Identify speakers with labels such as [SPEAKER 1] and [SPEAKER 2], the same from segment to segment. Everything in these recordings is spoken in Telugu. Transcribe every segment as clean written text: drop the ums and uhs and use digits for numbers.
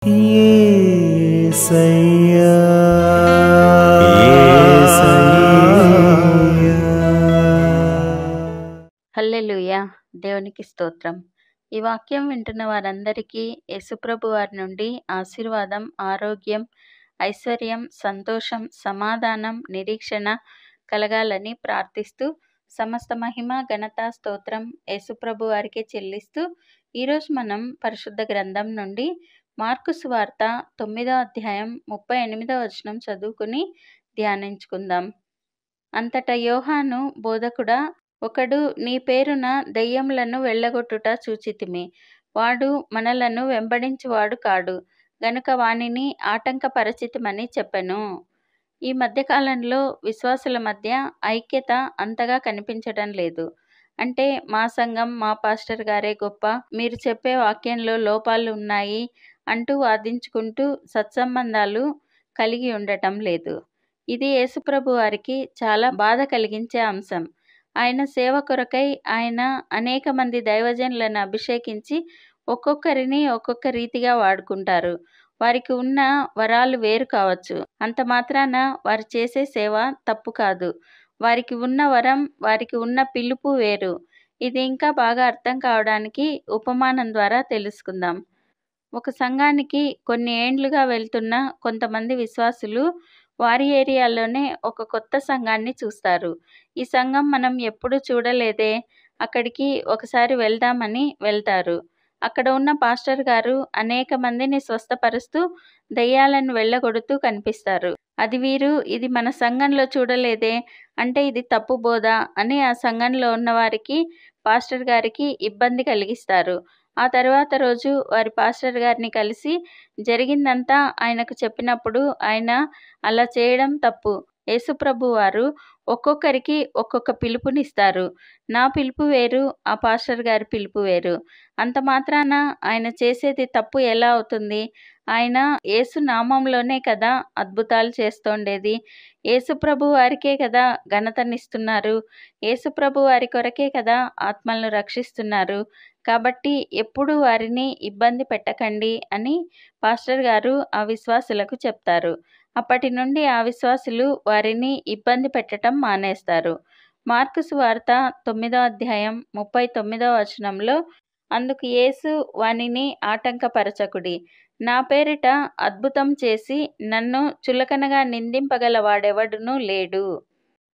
[SPEAKER 1] యేసయ్యా
[SPEAKER 2] హల్లెలూయా. దేవునికి స్తోత్రం. ఈ వాక్యం వింటున్న వారందరికీ యేసుప్రభు వారి నుండి ఆశీర్వాదం, ఆరోగ్యం, ఐశ్వర్యం, సంతోషం, సమాధానం, నిరీక్షణ కలగాలని ప్రార్థిస్తూ, సమస్త మహిమ, ఘనత, స్తోత్రం యేసుప్రభు వారికే చెల్లిస్తూ, ఈరోజు మనం పరిశుద్ధ గ్రంథం నుండి మార్కు సువార్త 9వ అధ్యాయం 38వ వచనం చదువుకుని ధ్యానించుకుందాం. అంతటా యోహాను బోధకుడా, ఒకడు నీ పేరున దెయ్యములను వెళ్ళగొట్టుట చూచితిమి. వాడు మనలను వెంబడించువాడు కాడు గనుక వానిని ఆటంకపరచితిమని చెప్పెను. ఈ మధ్యకాలంలో విశ్వాసుల మధ్య ఐక్యత అంతగా కనిపించడం లేదు. అంటే మా సంఘం, మా పాస్టర్ గారే గొప్ప, మీరు చెప్పే వాక్యంలో లోపాలు ఉన్నాయి అంటూ వాదించుకుంటూ సత్సంబంధాలు కలిగి ఉండటం లేదు. ఇది యేసుప్రభు వారికి చాలా బాధ కలిగించే అంశం. ఆయన సేవ కొరకై ఆయన అనేక మంది దైవజనులను అభిషేకించి ఒక్కొక్కరిని ఒక్కొక్క రీతిగా వాడుకుంటారు. వారికి ఉన్న వరాలు వేరు కావచ్చు, అంత మాత్రాన వారు చేసే సేవ తప్పు కాదు. వారికి ఉన్న వరం, వారికి ఉన్న పిలుపు వేరు. ఇది ఇంకా బాగా అర్థం కావడానికి ఉపమానం ద్వారా తెలుసుకుందాం. ఒక సంఘానికి కొన్ని ఏండ్లుగా వెళ్తున్న కొంతమంది విశ్వాసులు వారి ఏరియాలోనే ఒక కొత్త సంఘాన్ని చూస్తారు. ఈ సంఘం మనం ఎప్పుడు చూడలేదే, అక్కడికి ఒకసారి వెళ్దామని వెళ్తారు. అక్కడ ఉన్న పాస్టర్ గారు అనేక మందిని స్వస్థపరుస్తూ దయ్యాలను వెళ్ళగొడుతూ కనిపిస్తారు. అది వీరు ఇది మన సంఘంలో చూడలేదే, అంటే ఇది తప్పు బోధ అని ఆ సంఘంలో ఉన్న వారికి, పాస్టర్ గారికి ఇబ్బంది కలిగిస్తారు. ఆ తర్వాత రోజు వారి పాస్టర్ గారిని కలిసి జరిగిందంతా ఆయనకు చెప్పినప్పుడు ఆయన అలా చేయడం తప్పు. యేసుప్రభు వారు ఒక్కొక్కరికి ఒక్కొక్క పిలుపునిస్తారు. నా పిలుపు వేరు, ఆ పాస్టర్ గారి పిలుపు వేరు. అంత మాత్రాన ఆయన చేసేది తప్పు ఎలా అవుతుంది? ఆయన యేసు నామంలోనే కదా అద్భుతాలు చేస్తోండేది. యేసుప్రభు వారికే కదా ఘనతనిస్తున్నారు. యేసుప్రభు వారి కొరకే కదా ఆత్మలను రక్షిస్తున్నారు. కాబట్టి ఎప్పుడు వారిని ఇబ్బంది పెట్టకండి అని పాస్టర్ గారు ఆ విశ్వాసులకు చెప్తారు. అప్పటి నుండి ఆ విశ్వాసులు వారిని ఇబ్బంది పెట్టడం మానేస్తారు. మార్కు సువార్త 9వ అధ్యాయం 39వ వచనంలో, అందుకు యేసు వానిని ఆటంకపరచకుడి, నా పేరిట అద్భుతం చేసి నన్ను చులకనగా నిందింపగల వాడెవడునూ లేడు.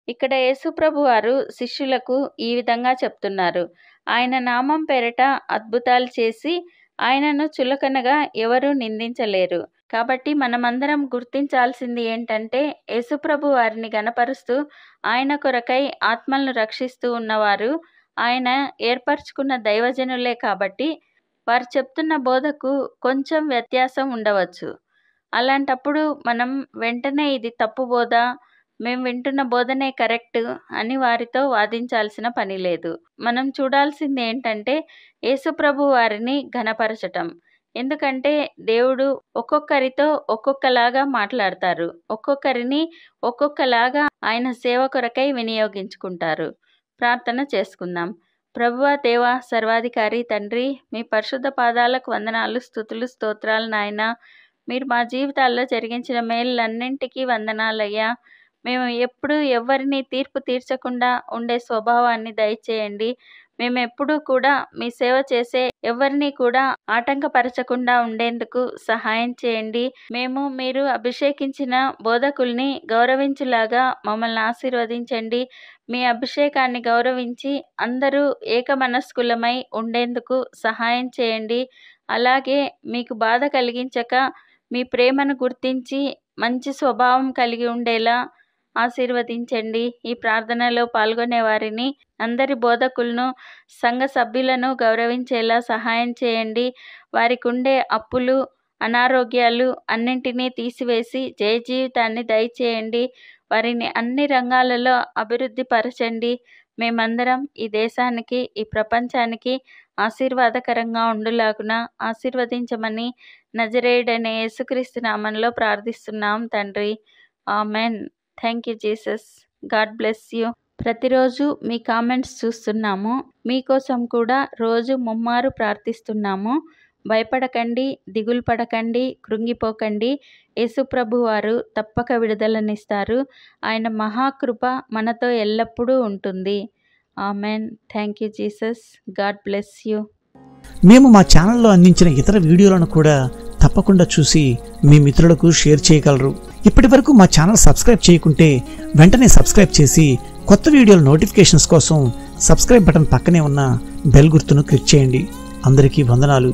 [SPEAKER 2] ఇక్కడ యేసుప్రభు వారు శిష్యులకు ఈ విధంగా చెప్తున్నారు. ఆయన నామం పేరిట అద్భుతాలు చేసి ఆయనను చులకనగా ఎవరూ నిందించలేరు. కాబట్టి మనమందరం గుర్తించాల్సింది ఏంటంటే, యేసుప్రభు వారిని గణపరుస్తూ ఆయన కొరకై ఆత్మలను రక్షిస్తూ ఉన్నవారు ఆయన ఏర్పరచుకున్న దైవజనులే. కాబట్టి వారు చెప్తున్న బోధకు కొంచెం వ్యత్యాసం ఉండవచ్చు. అలాంటప్పుడు మనం వెంటనే ఇది తప్పు బోధ, మేము వింటున్న బోధనే కరెక్ట్ అని వారితో వాదించాల్సిన పని లేదు. మనం చూడాల్సింది ఏంటంటే యేసుప్రభు వారిని ఘనపరచటం. ఎందుకంటే దేవుడు ఒక్కొక్కరితో ఒక్కొక్కలాగా మాట్లాడతారు. ఒక్కొక్కరిని ఒక్కొక్కలాగా ఆయన సేవ కొరకై వినియోగించుకుంటారు. ప్రార్థన చేసుకుందాం. ప్రభువా, దేవా, సర్వాధికారి తండ్రి, మీ పరిశుద్ధ పాదాలకు వందనాలు, స్తుతులు, స్తోత్రాలు నాయనా. మీరు మా జీవితాల్లో జరిగించిన మేలులన్నింటికీ వందనాలయ్యా. మేము ఎప్పుడు ఎవరిని తీర్పు తీర్చకుండా ఉండే స్వభావాన్ని దయచేయండి. మేము ఎప్పుడూ కూడా మీ సేవ చేసే ఎవరిని కూడా ఆటంకపరచకుండా ఉండేందుకు సహాయం చేయండి. మేము మీరు అభిషేకించిన బోధకుల్ని గౌరవించులాగా మమ్మల్ని ఆశీర్వదించండి. మీ అభిషేకాన్ని గౌరవించి అందరూ ఏకమనస్కులమై ఉండేందుకు సహాయం చేయండి. అలాగే మీకు బాధ కలిగించక మీ ప్రేమను గుర్తించి మంచి స్వభావం కలిగి ఉండేలా ఆశీర్వదించండి. ఈ ప్రార్థనలో పాల్గొనే వారిని, అందరి బోధకులను, సంఘ సభ్యులను గౌరవించేలా సహాయం చేయండి. వారికి ఉండే అప్పులు, అనారోగ్యాలు అన్నింటినీ తీసివేసి జయ జీవితాన్ని దయచేయండి. వారిని అన్ని రంగాలలో అభివృద్ధి పరచండి. మేమందరం ఈ దేశానికి, ఈ ప్రపంచానికి ఆశీర్వాదకరంగా ఉండులాగున ఆశీర్వదించమని నజరేయుడైన యేసుక్రీస్తు నామంలో ప్రార్థిస్తున్నాం తండ్రి. Amen. Thank you Jesus. God bless you. ప్రతిరోజు మీ కామెంట్స్ చూస్తున్నాము. మీకోసం కూడా రోజు ముమ్మారు ప్రార్థిస్తున్నాము. భయపడకండి, దిగులు పడకండి, కృంగిపోకండి. యేసుప్రభు వారు తప్పక విడుదలనిస్తారు. ఆయన మహాకృప మనతో ఎల్లప్పుడూ ఉంటుంది. Amen. Thank you Jesus. God bless you.
[SPEAKER 3] మేము మా ఛానల్లో అందించిన ఇతర వీడియోలను కూడా తప్పకుండా చూసి మీ మిత్రులకు షేర్ చేయగలరు. ఇప్పటి వరకు మా ఛానల్ సబ్స్క్రైబ్ చేయకుంటే వెంటనే సబ్స్క్రైబ్ చేసి కొత్త వీడియోల నోటిఫికేషన్స్ కోసం సబ్స్క్రైబ్ బటన్ పక్కనే ఉన్న బెల్ గుర్తును క్లిక్ చేయండి. అందరికీ వందనాలు.